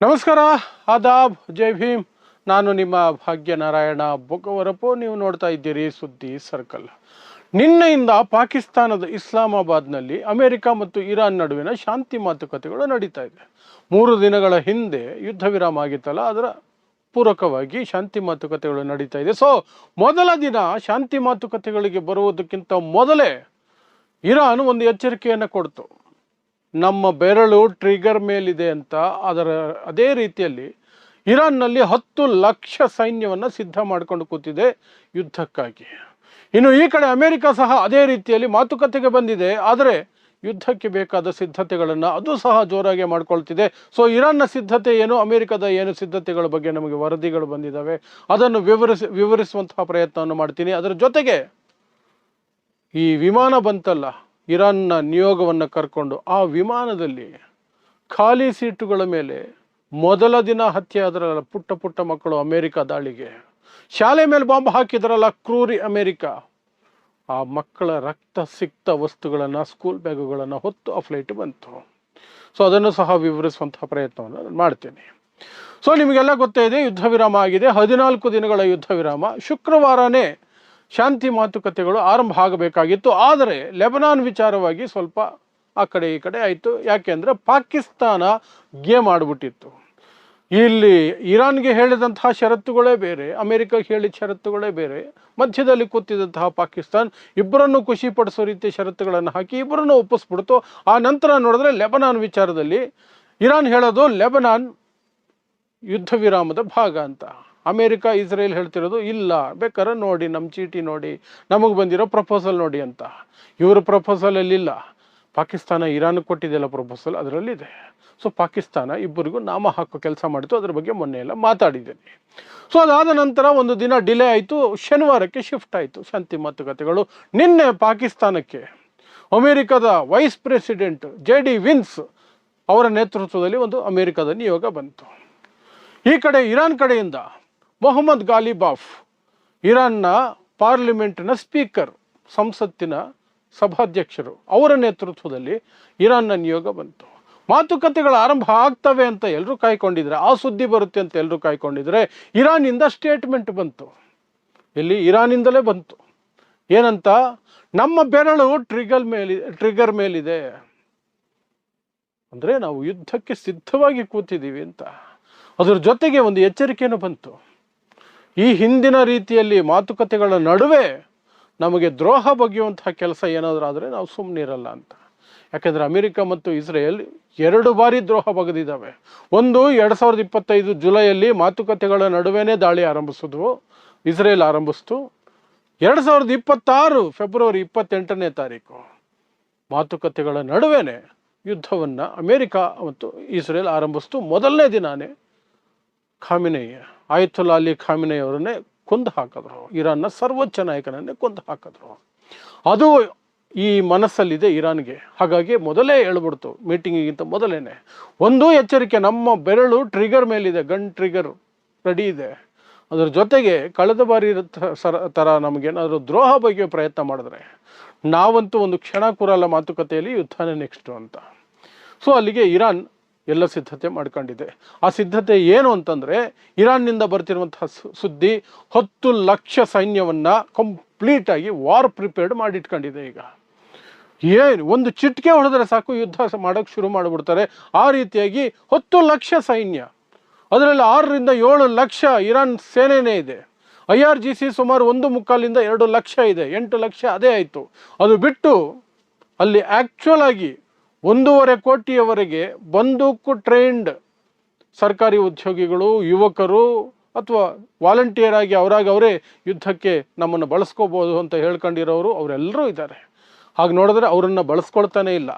ನಮಸ್ಕಾರ, ಆದಾಬ್, ಜೈ ಭೀಮ್. ನಾನು ನಿಮ್ಮ ಭಾಗ್ಯನಾರಾಯಣ ಬೊಗವರಪು. ನೀವು ನೋಡ್ತಾ ಇದ್ದೀರಿ ಸುದ್ದಿ ಸರ್ಕಲ್. ನಿನ್ನೆಯಿಂದ ಪಾಕಿಸ್ತಾನದ ಇಸ್ಲಾಮಾಬಾದ್ನಲ್ಲಿ ಅಮೆರಿಕ ಮತ್ತು ಇರಾನ್ ನಡುವಿನ ಶಾಂತಿ ಮಾತುಕತೆಗಳು ನಡೀತಾ ಇದೆ. 3 ದಿನಗಳ ಹಿಂದೆ ಯುದ್ಧ ವಿರಾಮ ಆಗಿತ್ತಲ್ಲ, ಅದರ ಪೂರಕವಾಗಿ ಶಾಂತಿ ಮಾತುಕತೆಗಳು ನಡೀತಾ ಇದೆ. ಸೊ ಮೊದಲ ದಿನ ಶಾಂತಿ ಮಾತುಕತೆಗಳಿಗೆ ಬರುವುದಕ್ಕಿಂತ ಮೊದಲೇ ಇರಾನ್ ಒಂದು ಎಚ್ಚರಿಕೆಯನ್ನು ಕೊಡ್ತು. ನಮ್ಮ ಬೆರಳು ಟ್ರಿಗರ್ ಮೇಲಿದೆ ಅಂತ. ಅದೇ ರೀತಿಯಲ್ಲಿ ಇರಾನ್ನಲ್ಲಿ 10 ಲಕ್ಷ ಸೈನ್ಯವನ್ನು ಸಿದ್ಧ ಮಾಡಿಕೊಂಡು ಕೂತಿದೆ ಯುದ್ಧಕ್ಕಾಗಿ. ಇನ್ನು ಈ ಕಡೆ ಅಮೆರಿಕ ಸಹ ಅದೇ ರೀತಿಯಲ್ಲಿ ಮಾತುಕತೆಗೆ ಬಂದಿದೆ, ಆದರೆ ಯುದ್ಧಕ್ಕೆ ಬೇಕಾದ ಸಿದ್ಧತೆಗಳನ್ನು ಅದು ಸಹ ಜೋರಾಗಿ ಮಾಡ್ಕೊಳ್ತಿದೆ. ಸೊ ಇರಾನ್ನ ಸಿದ್ಧತೆ ಏನು, ಅಮೆರಿಕದ ಏನು ಸಿದ್ಧತೆಗಳ ಬಗ್ಗೆ ನಮಗೆ ವರದಿಗಳು ಬಂದಿದ್ದಾವೆ, ಅದನ್ನು ವಿವರಿಸುವಂತಹ ಪ್ರಯತ್ನವನ್ನು ಮಾಡ್ತೀನಿ. ಅದರ ಜೊತೆಗೆ ಈ ವಿಮಾನ ಬಂತಲ್ಲ, ಇರಾನ್ನ ನಿಯೋಗವನ್ನು ಕರ್ಕೊಂಡು, ಆ ವಿಮಾನದಲ್ಲಿ ಖಾಲಿ ಸೀಟುಗಳ ಮೇಲೆ ಮೊದಲ ದಿನ ಹತ್ಯೆ ಆದ್ರಲ್ಲ ಪುಟ್ಟ ಪುಟ್ಟ ಮಕ್ಕಳು ಅಮೆರಿಕ ದಾಳಿಗೆ, ಶಾಲೆ ಮೇಲೆ ಬಾಂಬ್ ಹಾಕಿದ್ರಲ್ಲ ಕ್ರೂರಿ ಅಮೆರಿಕ, ಆ ಮಕ್ಕಳ ರಕ್ತ ಸಿಕ್ತ ವಸ್ತುಗಳನ್ನು, ಸ್ಕೂಲ್ ಬ್ಯಾಗುಗಳನ್ನು ಹೊತ್ತು ಆ ಫ್ಲೈಟ್ ಬಂತು. ಸೊ ಅದನ್ನು ಸಹ ವಿವರಿಸುವಂತಹ ಪ್ರಯತ್ನವನ್ನು ನಾನು ಮಾಡ್ತೇನೆ. ಸೊ ನಿಮಗೆಲ್ಲ ಗೊತ್ತೇ ಇದೆ, ಯುದ್ಧ ವಿರಾಮ ಆಗಿದೆ. 14 ದಿನಗಳ ಯುದ್ಧ ವಿರಾಮ. ಶುಕ್ರವಾರನೇ ಶಾಂತಿ ಮಾತುಕತೆಗಳು ಆರಂಭ ಆಗಬೇಕಾಗಿತ್ತು. ಆದರೆ ಲೆಬನಾನ್ ವಿಚಾರವಾಗಿ ಸ್ವಲ್ಪ ಆ ಕಡೆ ಈ ಕಡೆ ಆಯಿತು. ಯಾಕೆಂದರೆ ಪಾಕಿಸ್ತಾನ ಗೇಮ್ ಆಡ್ಬಿಟ್ಟಿತ್ತು. ಇಲ್ಲಿ ಇರಾನ್ಗೆ ಹೇಳಿದಂತಹ ಷರತ್ತುಗಳೇ ಬೇರೆ, ಅಮೆರಿಕಕ್ಕೆ ಹೇಳಿದ ಷರತ್ತುಗಳೇ ಬೇರೆ. ಮಧ್ಯದಲ್ಲಿ ಕೂತಿದ್ದಂತಹ ಪಾಕಿಸ್ತಾನ್ ಇಬ್ಬರನ್ನು ಖುಷಿಪಡಿಸೋ ರೀತಿಯ ಷರತ್ತುಗಳನ್ನು ಹಾಕಿ ಇಬ್ಬರನ್ನು ಒಪ್ಪಿಸ್ಬಿಡ್ತು. ಆ ನಂತರ ನೋಡಿದ್ರೆ ಲೆಬನಾನ್ ವಿಚಾರದಲ್ಲಿ ಇರಾನ್ ಹೇಳೋದು ಲೆಬನಾನ್ ಯುದ್ಧ ವಿರಾಮದ ಭಾಗ ಅಂತ. ಅಮೇರಿಕ ಇಸ್ರೇಲ್ ಹೇಳ್ತಿರೋದು ಇಲ್ಲ, ಬೇಕಾದ್ರೆ ನೋಡಿ, ನಮ್ಮ ಚೀಟಿ ನೋಡಿ, ನಮಗೆ ಬಂದಿರೋ ಪ್ರಪೋಸಲ್ ನೋಡಿ ಅಂತ. ಇವರ ಪ್ರಪೋಸಲಲ್ಲಿಲ್ಲ, ಪಾಕಿಸ್ತಾನ ಇರಾನ್ ಕೊಟ್ಟಿದೆಯಲ್ಲ ಪ್ರಪೋಸಲ್, ಅದರಲ್ಲಿದೆ. ಸೊ ಪಾಕಿಸ್ತಾನ ಇಬ್ಬರಿಗೂ ನಾಮ ಹಾಕೋ ಕೆಲಸ ಮಾಡಿತು. ಅದ್ರ ಬಗ್ಗೆ ಮೊನ್ನೆ ಎಲ್ಲ ಮಾತಾಡಿದ್ದೇನೆ. ಸೊ ಅದಾದ ನಂತರ ಒಂದು ದಿನ ಡಿಲೇ ಆಯಿತು, ಶನಿವಾರಕ್ಕೆ ಶಿಫ್ಟ್ ಆಯಿತು ಶಾಂತಿ ಮಾತುಕತೆಗಳು. ನಿನ್ನೆ ಪಾಕಿಸ್ತಾನಕ್ಕೆ ಅಮೇರಿಕದ ವೈಸ್ ಪ್ರೆಸಿಡೆಂಟ್ JD ವಿನ್ಸ್ ಅವರ ನೇತೃತ್ವದಲ್ಲಿ ಒಂದು ಅಮೇರಿಕದ ನಿಯೋಗ ಬಂತು. ಈ ಕಡೆ ಇರಾನ್ ಕಡೆಯಿಂದ ಮೊಹಮ್ಮದ್ ಗಾಲಿಬಾಫ್, ಇರಾನ್ನ ಪಾರ್ಲಿಮೆಂಟಿನ ಸ್ಪೀಕರ್, ಸಂಸತ್ತಿನ ಸಭಾಧ್ಯಕ್ಷರು, ಅವರ ನೇತೃತ್ವದಲ್ಲಿ ಇರಾನ್ನ ನಿಯೋಗ ಬಂತು. ಮಾತುಕತೆಗಳು ಆರಂಭ ಆಗ್ತವೆ ಅಂತ ಎಲ್ಲರೂ ಕಾಯ್ಕೊಂಡಿದ್ರೆ, ಆ ಸುದ್ದಿ ಬರುತ್ತೆ ಅಂತ ಎಲ್ಲರೂ ಕಾಯ್ಕೊಂಡಿದ್ರೆ, ಇರಾನಿಂದ ಸ್ಟೇಟ್ಮೆಂಟ್ ಬಂತು. ಇಲ್ಲಿ ಇರಾನಿಂದಲೇ ಬಂತು. ಏನಂತ? ನಮ್ಮ ಬೆರಳು ಟ್ರಿಗರ್ ಮೇಲಿದೆ, ಅಂದರೆ ನಾವು ಯುದ್ಧಕ್ಕೆ ಸಿದ್ಧವಾಗಿ ಕೂತಿದ್ದೀವಿ ಅಂತ. ಅದರ ಜೊತೆಗೆ ಒಂದು ಎಚ್ಚರಿಕೆಯನ್ನು ಬಂತು. ಈ ಹಿಂದಿನ ರೀತಿಯಲ್ಲಿ ಮಾತುಕತೆಗಳ ನಡುವೆ ನಮಗೆ ದ್ರೋಹ ಬಗೆಯುವಂತಹ ಕೆಲಸ ಏನಾದರೂ ಆದರೆ ನಾವು ಸುಮ್ಮನೆ ಇರಲ್ಲ ಅಂತ. ಯಾಕೆಂದರೆ ಅಮೆರಿಕ ಮತ್ತು ಇಸ್ರೇಲ್ 2 ಬಾರಿ ದ್ರೋಹ ಬಗೆದಿದ್ದಾವೆ. ಒಂದು 2025 ಜುಲೈಯಲ್ಲಿ ಮಾತುಕತೆಗಳ ನಡುವೆನೇ ದಾಳಿ ಆರಂಭಿಸಿದ್ವು, ಇಸ್ರೇಲ್ ಆರಂಭಿಸ್ತು. 2026 ಫೆಬ್ರವರಿ 28ನೇ ತಾರೀಕು ಮಾತುಕತೆಗಳ ನಡುವೆನೇ ಯುದ್ಧವನ್ನು ಅಮೆರಿಕ ಮತ್ತು ಇಸ್ರೇಲ್ ಆರಂಭಿಸ್ತು. ಮೊದಲನೇ ದಿನಾನೇ ಆಯತುಲ್ಲಾ ಅಲಿ ಖಾಮಿನಿ ಅವರನ್ನೇ ಕೊಂದು ಹಾಕಿದ್ರು, ಇರಾನ್ನ ಸರ್ವೋಚ್ಚ ನಾಯಕನನ್ನೇ ಕೊಂದು ಹಾಕಿದ್ರು. ಅದು ಈ ಮನಸ್ಸಲ್ಲಿದೆ ಇರಾನ್ಗೆ. ಹಾಗಾಗಿ ಮೊದಲೇ ಹೇಳ್ಬಿಡ್ತು, ಮೀಟಿಂಗಿಗಿಂತ ಮೊದಲೇನೆ ಒಂದು ಎಚ್ಚರಿಕೆ, ನಮ್ಮ ಬೆರಳು ಟ್ರಿಗರ್ ಮೇಲಿದೆ, ಗನ್ ಟ್ರಿಗರ್ ರೆಡಿ ಇದೆ. ಅದರ ಜೊತೆಗೆ ಕಳೆದ ಬಾರಿ ಥರ ನಮಗೇನಾದರೂ ದ್ರೋಹ ಬಗೆಯೋ ಪ್ರಯತ್ನ ಮಾಡಿದ್ರೆ ನಾವಂತೂ ಒಂದು ಕ್ಷಣ ಕೂರಲ್ಲ, ಮಾತುಕತೆಯಲ್ಲಿ ಯುದ್ಧನೇ ನೆಕ್ಸ್ಟು ಅಂತ. ಸೊ ಅಲ್ಲಿಗೆ ಇರಾನ್ ಎಲ್ಲ ಸಿದ್ಧತೆ ಮಾಡ್ಕೊಂಡಿದೆ. ಆ ಸಿದ್ಧತೆ ಏನು ಅಂತಂದರೆ, ಇರಾನ್ನಿಂದ ಬರ್ತಿರುವಂತಹ ಸುದ್ದಿ 10 ಲಕ್ಷ ಸೈನ್ಯವನ್ನು ಕಂಪ್ಲೀಟಾಗಿ ವಾರ್ ಪ್ರಿಪೇರ್ಡ್ ಮಾಡಿಟ್ಕೊಂಡಿದೆ. ಈಗ ಏನು ಒಂದು ಚಿಟಿಕೆ ಹೊಡೆದ್ರೆ ಸಾಕು ಯುದ್ಧ ಮಾಡೋಕ್ಕೆ ಶುರು ಮಾಡಿಬಿಡ್ತಾರೆ. ಆ ರೀತಿಯಾಗಿ 10 ಲಕ್ಷ ಸೈನ್ಯ, ಅದರಲ್ಲಿ 6ರಿಂದ 7 ಲಕ್ಷ ಇರಾನ್ ಸೇನೆಯೇ ಇದೆ. IRGC ಸುಮಾರು 1.25 ರಿಂದ 2 ಲಕ್ಷ ಇದೆ, 8 ಲಕ್ಷ ಅದೇ ಆಯಿತು. ಅದು ಬಿಟ್ಟು ಅಲ್ಲಿ ಆ್ಯಕ್ಚುಯಲ್ ಆಗಿ 1.5 ಕೋಟಿಯವರೆಗೆ ಬಂದೂಕು ಟ್ರೈನ್ಡ್ ಸರ್ಕಾರಿ ಉದ್ಯೋಗಿಗಳು, ಯುವಕರು ಅಥವಾ ವಾಲಂಟಿಯರ್ ಆಗಿ ಅವರೇ ಯುದ್ಧಕ್ಕೆ ನಮ್ಮನ್ನು ಬಳಸ್ಕೋಬೋದು ಅಂತ ಹೇಳ್ಕೊಂಡಿರೋರು ಅವರೆಲ್ಲರೂ ಇದ್ದಾರೆ. ಹಾಗೆ ನೋಡಿದ್ರೆ ಅವರನ್ನು ಬಳಸ್ಕೊಳ್ತಾನೆ ಇಲ್ಲ.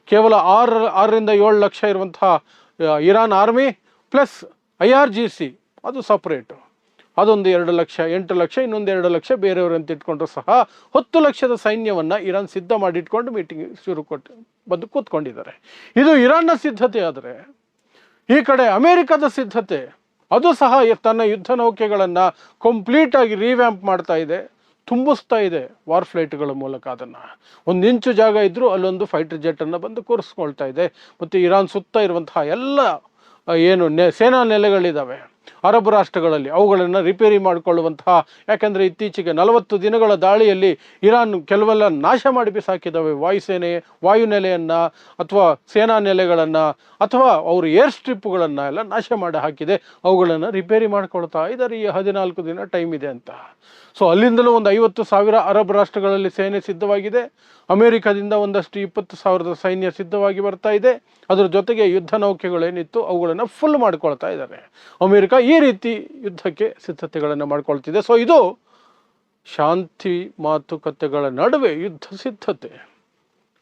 ಕೇವಲ 6ರಿಂದ 7 ಲಕ್ಷ ಇರುವಂತಹ ಇರಾನ್ ಆರ್ಮಿ ಪ್ಲಸ್ IRGC ಅದು ಸಪ್ರೇಟು, ಅದೊಂದು 2 ಲಕ್ಷ, 8 ಲಕ್ಷ, ಇನ್ನೊಂದು 2 ಲಕ್ಷ ಬೇರೆಯವರು ಅಂತ ಇಟ್ಕೊಂಡ್ರು ಸಹ 10 ಲಕ್ಷದ ಸೈನ್ಯವನ್ನು ಇರಾನ್ ಸಿದ್ಧ ಮಾಡಿಟ್ಕೊಂಡು ಮೀಟಿಂಗ್ ಬಂದು ಕೂತ್ಕೊಂಡಿದ್ದಾರೆ. ಇದು ಇರಾನ್ನ ಸಿದ್ಧತೆ. ಆದರೆ ಈ ಕಡೆ ಅಮೇರಿಕದ ಸಿದ್ಧತೆ, ಅದು ಸಹ ತನ್ನ ಯುದ್ಧ ನೌಕೆಗಳನ್ನು ಕಂಪ್ಲೀಟಾಗಿ ರಿವ್ಯಾಂಪ್ ಮಾಡ್ತಾ ಇದೆ, ತುಂಬಿಸ್ತಾ ಇದೆ ವಾರ್ ಫ್ಲೈಟ್ಗಳ ಮೂಲಕ. ಅದನ್ನು 1 ಇಂಚು ಜಾಗ ಇದ್ದರೂ ಅಲ್ಲೊಂದು ಫೈಟರ್ ಜೆಟ್ಟನ್ನು ಬಂದು ಕೂರಿಸ್ಕೊಳ್ತಾ ಇದೆ. ಮತ್ತು ಇರಾನ್ ಸುತ್ತ ಇರುವಂತಹ ಎಲ್ಲ ಏನು ಸೇನಾ ನೆಲೆಗಳಿದ್ದಾವೆ ಅರಬ್ ರಾಷ್ಟ್ರಗಳಲ್ಲಿ, ಅವುಗಳನ್ನು ರಿಪೇರಿ ಮಾಡಿಕೊಳ್ಳುವಂತಹ, ಯಾಕೆಂದರೆ ಇತ್ತೀಚೆಗೆ 40 ದಿನಗಳ ದಾಳಿಯಲ್ಲಿ ಇರಾನ್ ಕೆಲವೆಲ್ಲ ನಾಶ ಮಾಡಿ ಬಿಸಾಕಿದ್ದಾವೆ ವಾಯುನೆಲೆಯನ್ನು ಅಥವಾ ಸೇನಾ ನೆಲೆಗಳನ್ನು ಅಥವಾ ಅವರು ಏರ್ ಸ್ಟ್ರಿಪ್ಗಳನ್ನು ಎಲ್ಲ ನಾಶ ಮಾಡಿ ಹಾಕಿದೆ. ಅವುಗಳನ್ನು ರಿಪೇರಿ ಮಾಡ್ಕೊಳ್ತಾ ಇದ್ದಾರೆ. ಈ 14 ದಿನ ಟೈಮ್ ಇದೆ ಅಂತ. ಸೊ ಅಲ್ಲಿಂದಲೂ ಒಂದು 50,000 ಅರಬ್ ರಾಷ್ಟ್ರಗಳಲ್ಲಿ ಸೇನೆ ಸಿದ್ಧವಾಗಿದೆ. ಅಮೆರಿಕದಿಂದ ಒಂದಷ್ಟು 20,000 ಸೈನ್ಯ ಸಿದ್ಧವಾಗಿ ಬರ್ತಾ ಇದೆ. ಅದರ ಜೊತೆಗೆ ಯುದ್ಧ ನೌಕೆಗಳೇನಿತ್ತು ಅವುಗಳನ್ನು ಫುಲ್ ಮಾಡ್ಕೊಳ್ತಾ ಇದ್ದಾರೆ. ಅಮೆರಿಕ ಈ ರೀತಿ ಯುದ್ಧಕ್ಕೆ ಸಿದ್ಧತೆಗಳನ್ನು ಮಾಡ್ಕೊಳ್ತಿದೆ. ಸೊ ಇದು ಶಾಂತಿ ಮಾತುಕತೆಗಳ ನಡುವೆ ಯುದ್ಧ ಸಿದ್ಧತೆ,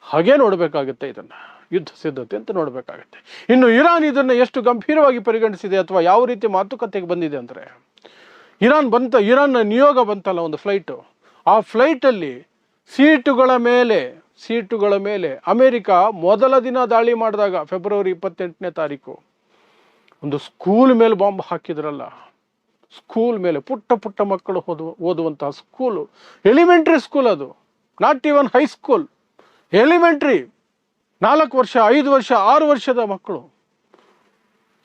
ಹಾಗೆ ನೋಡಬೇಕಾಗುತ್ತೆ. ಇದನ್ನು ಯುದ್ಧ ಸಿದ್ಧತೆ ಅಂತ ನೋಡಬೇಕಾಗತ್ತೆ. ಇನ್ನು ಇರಾನ್ ಇದನ್ನು ಎಷ್ಟು ಗಂಭೀರವಾಗಿ ಪರಿಗಣಿಸಿದೆ ಅಥವಾ ಯಾವ ರೀತಿ ಮಾತುಕತೆಗೆ ಬಂದಿದೆ ಅಂದರೆ, ಇರಾನ್ನ ನಿಯೋಗ ಬಂತಲ್ಲ ಒಂದು ಫ್ಲೈಟು, ಆ ಫ್ಲೈಟಲ್ಲಿ ಸೀಟುಗಳ ಮೇಲೆ ಅಮೆರಿಕ ಮೊದಲ ದಿನ ದಾಳಿ ಮಾಡಿದಾಗ ಫೆಬ್ರವರಿ 28ನೇ ತಾರೀಕು ಒಂದು ಸ್ಕೂಲ್ ಮೇಲೆ ಬಾಂಬ್ ಹಾಕಿದ್ರಲ್ಲ. ಸ್ಕೂಲ್ ಮೇಲೆ ಪುಟ್ಟ ಮಕ್ಕಳು ಓದುವಂತಹ ಸ್ಕೂಲು, ಎಲಿಮೆಂಟ್ರಿ ಸ್ಕೂಲ್, ಅದು ನಾಟ್ ಈವನ್ ಹೈಸ್ಕೂಲ್, ಎಲಿಮೆಂಟ್ರಿ, 4 ವರ್ಷ 5 ವರ್ಷ 6 ವರ್ಷದ ಮಕ್ಕಳು,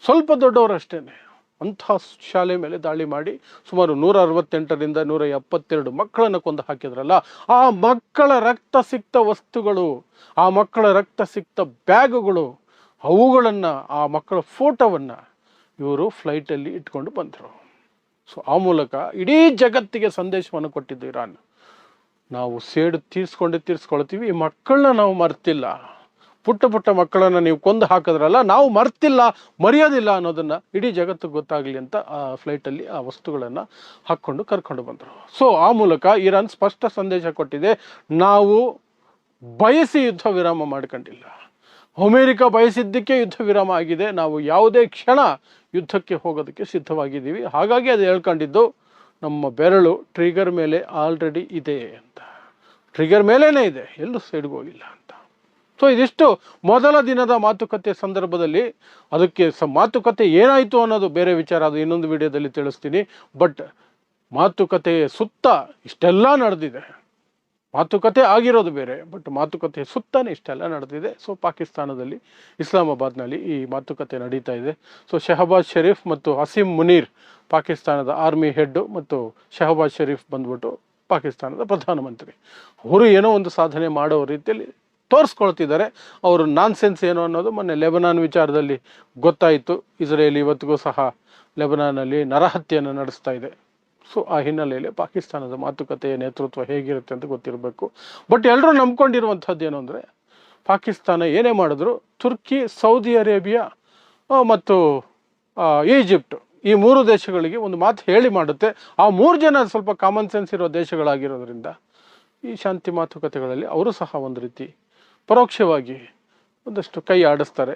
ಸ್ವಲ್ಪ ದೊಡ್ಡವರಷ್ಟೇನೆ, ಅಂಥ ಶಾಲೆ ಮೇಲೆ ದಾಳಿ ಮಾಡಿ ಸುಮಾರು 168ರಿಂದ 172 ಮಕ್ಕಳನ್ನು ಕೊಂದು ಹಾಕಿದ್ರಲ್ಲ. ಆ ಮಕ್ಕಳ ರಕ್ತ ಸಿಕ್ತ ವಸ್ತುಗಳು, ಆ ಮಕ್ಕಳ ರಕ್ತ ಸಿಕ್ತ ಬ್ಯಾಗುಗಳು, ಅವುಗಳನ್ನು, ಆ ಮಕ್ಕಳ ಫೋಟೋವನ್ನು ಇವರು ಫ್ಲೈಟಲ್ಲಿ ಇಟ್ಕೊಂಡು ಬಂದರು. ಸೊ ಆ ಮೂಲಕ ಇಡೀ ಜಗತ್ತಿಗೆ ಸಂದೇಶವನ್ನು ಕೊಟ್ಟಿದ್ದು ಇರಾನ್. ನಾವು ಸೇಡು ತೀರಿಸ್ಕೊಳ್ತೀವಿ, ಈ ಮಕ್ಕಳನ್ನ ನಾವು ಮರ್ತಿಲ್ಲ, ಪುಟ್ಟ ಮಕ್ಕಳನ್ನು ನೀವು ಕೊಂದು ಹಾಕಿದ್ರಲ್ಲ, ನಾವು ಮರೆಯೋದಿಲ್ಲ ಅನ್ನೋದನ್ನು ಇಡೀ ಜಗತ್ತಿಗೆ ಗೊತ್ತಾಗಲಿ ಅಂತ ಆ ಫ್ಲೈಟಲ್ಲಿ ಆ ವಸ್ತುಗಳನ್ನು ಹಾಕ್ಕೊಂಡು ಕರ್ಕೊಂಡು ಬಂದರು. ಸೊ ಆ ಮೂಲಕ ಇರಾನ್ ಸ್ಪಷ್ಟ ಸಂದೇಶ ಕೊಟ್ಟಿದೆ, ನಾವು ಬಯಸಿ ಯುದ್ಧ ವಿರಾಮ ಮಾಡ್ಕೊಂಡಿಲ್ಲ, ಅಮೆರಿಕ ಬಯಸಿದ್ದಕ್ಕೆ ಯುದ್ಧ ವಿರಾಮ ಆಗಿದೆ, ನಾವು ಯಾವುದೇ ಕ್ಷಣ ಯುದ್ಧಕ್ಕೆ ಹೋಗೋದಕ್ಕೆ ಸಿದ್ಧವಾಗಿದ್ದೀವಿ. ಹಾಗಾಗಿ ಅದು ಹೇಳ್ಕೊಂಡಿದ್ದು ನಮ್ಮ ಬೆರಳು ಟ್ರಿಗರ್ ಮೇಲೆ ಆಲ್ರೆಡಿ ಇದೆ ಅಂತ, ಟ್ರಿಗರ್ ಮೇಲೇ ಇದೆ, ಎಲ್ಲೂ ಸೈಡ್ಗೆ ಹೋಗಿಲ್ಲ ಅಂತ. ಸೊ ಇದಿಷ್ಟು ಮೊದಲ ದಿನದ ಮಾತುಕತೆ ಸಂದರ್ಭದಲ್ಲಿ. ಅದಕ್ಕೆ ಮಾತುಕತೆ ಏನಾಯಿತು ಅನ್ನೋದು ಬೇರೆ ವಿಚಾರ, ಅದು ಇನ್ನೊಂದು ವಿಡಿಯೋದಲ್ಲಿ ತಿಳಿಸ್ತೀನಿ. ಬಟ್ ಮಾತುಕತೆಯ ಸುತ್ತ ಇಷ್ಟೆಲ್ಲ ನಡೆದಿದೆ. ಮಾತುಕತೆ ಆಗಿರೋದು ಬೇರೆ, ಬಟ್ ಮಾತುಕತೆ ಸುತ್ತನೇ ಇಷ್ಟೆಲ್ಲ ನಡೆದಿದೆ. ಸೊ ಪಾಕಿಸ್ತಾನದಲ್ಲಿ ಇಸ್ಲಾಮಾಬಾದ್ನಲ್ಲಿ ಈ ಮಾತುಕತೆ ನಡೀತಾ ಇದೆ. ಸೊ ಶಹಬಾಜ್ ಶರೀಫ್ ಮತ್ತು ಹಸೀಮ್ ಮುನೀರ್ ಪಾಕಿಸ್ತಾನದ ಆರ್ಮಿ ಹೆಡ್ ಮತ್ತು ಶಹಬಾಜ್ ಶರೀಫ್ ಬಂದ್ಬಿಟ್ಟು ಪಾಕಿಸ್ತಾನದ ಪ್ರಧಾನಮಂತ್ರಿ. ಅವರು ಏನೋ ಒಂದು ಸಾಧನೆ ಮಾಡೋ ರೀತಿಯಲ್ಲಿ ತೋರಿಸ್ಕೊಳ್ತಿದ್ದಾರೆ. ಅವರು ನಾನ್ಸೆನ್ಸ್ ಏನು ಅನ್ನೋದು ಮೊನ್ನೆ ಲೆಬನಾನ್ ವಿಚಾರದಲ್ಲಿ ಗೊತ್ತಾಯಿತು. ಇಸ್ರೇಲ್ ಇವತ್ತಿಗೂ ಸಹ ಲೆಬನಾನಲ್ಲಿ ನರಹತ್ಯೆಯನ್ನು ನಡೆಸ್ತಾ ಇದೆ. ಸೊ ಆ ಹಿನ್ನೆಲೆಯಲ್ಲಿ ಪಾಕಿಸ್ತಾನದ ಮಾತುಕತೆಯ ನೇತೃತ್ವ ಹೇಗಿರುತ್ತೆ ಅಂತ ಗೊತ್ತಿರಬೇಕು. ಬಟ್ ಎಲ್ಲರೂ ನಂಬ್ಕೊಂಡಿರುವಂಥದ್ದು ಏನು ಅಂದರೆ, ಪಾಕಿಸ್ತಾನ ಏನೇ ಮಾಡಿದ್ರು ತುರ್ಕಿ, ಸೌದಿ ಅರೇಬಿಯಾ ಮತ್ತು ಈಜಿಪ್ಟ್, ಈ 3 ದೇಶಗಳಿಗೆ ಒಂದು ಮಾತು ಹೇಳಿ ಮಾಡುತ್ತೆ. ಆ 3 ಜನ ಸ್ವಲ್ಪ ಕಾಮನ್ ಸೆನ್ಸ್ ಇರೋ ದೇಶಗಳಾಗಿರೋದ್ರಿಂದ ಈ ಶಾಂತಿ ಮಾತುಕತೆಗಳಲ್ಲಿ ಅವರು ಸಹ ಒಂದು ರೀತಿ ಪರೋಕ್ಷವಾಗಿ ಒಂದಷ್ಟು ಕೈ ಆಡಿಸ್ತಾರೆ.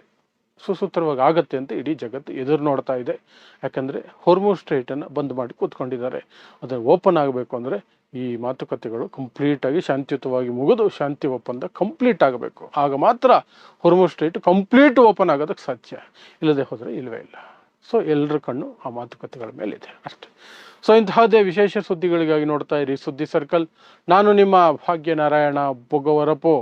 ಸುಸೂತ್ರವಾಗಿ ಆಗತ್ತೆ ಅಂತ ಇಡೀ ಜಗತ್ತು ಎದುರು ನೋಡ್ತಾ ಇದೆ. ಯಾಕಂದರೆ ಹೊರ್ಮುಜ್ ಸ್ಟ್ರೈಟನ್ನು ಬಂದ್ ಮಾಡಿ ಕೂತ್ಕೊಂಡಿದ್ದಾರೆ. ಅದನ್ನು ಓಪನ್ ಆಗಬೇಕು ಅಂದರೆ ಈ ಮಾತುಕತೆಗಳು ಕಂಪ್ಲೀಟಾಗಿ ಶಾಂತಿಯುತವಾಗಿ ಮುಗಿದು ಶಾಂತಿ ಒಪ್ಪಂದ ಕಂಪ್ಲೀಟ್ ಆಗಬೇಕು. ಆಗ ಮಾತ್ರ ಹೊರ್ಮುಜ್ ಸ್ಟ್ರೈಟ್ ಕಂಪ್ಲೀಟ್ ಓಪನ್ ಆಗೋದಕ್ಕೆ ಸಾಧ್ಯ, ಇಲ್ಲದೆ ಹೋದರೆ ಇಲ್ಲವೇ ಇಲ್ಲ. ಸೊ ಎಲ್ಲರ ಕಣ್ಣು ಆ ಮಾತುಕತೆಗಳ ಮೇಲಿದೆ ಅಷ್ಟೆ. ಸೊ ಇಂತಹದ್ದೇ ವಿಶೇಷ ಸುದ್ದಿಗಳಿಗಾಗಿ ನೋಡ್ತಾ ಇರಿ ಸುದ್ದಿ ಸರ್ಕಲ್. ನಾನು ನಿಮ್ಮ ಭಾಗ್ಯನಾರಾಯಣ ಬೊಗವರಪು.